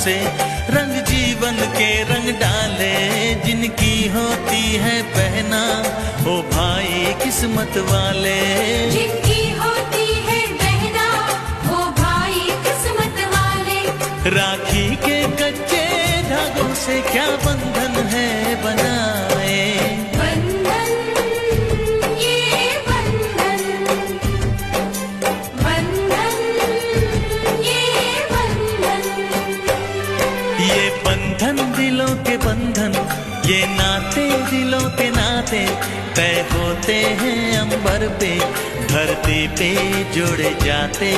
से रंग जीवन के रंग डाले, जिनकी होती है बहना ओ भाई किस्मत वाले। जिनकी होती है बहना ओ भाई किस्मत वाले। राखी के कच्चे धागों से क्या बंधन है बनाए, बंधन ये बंधन, बंधन ये बंधन। ये बंधन दिलों के बंधन, ये नाते दिलों के नाते तय होते हैं अंबर पे, धरती पे जोड़े जाते।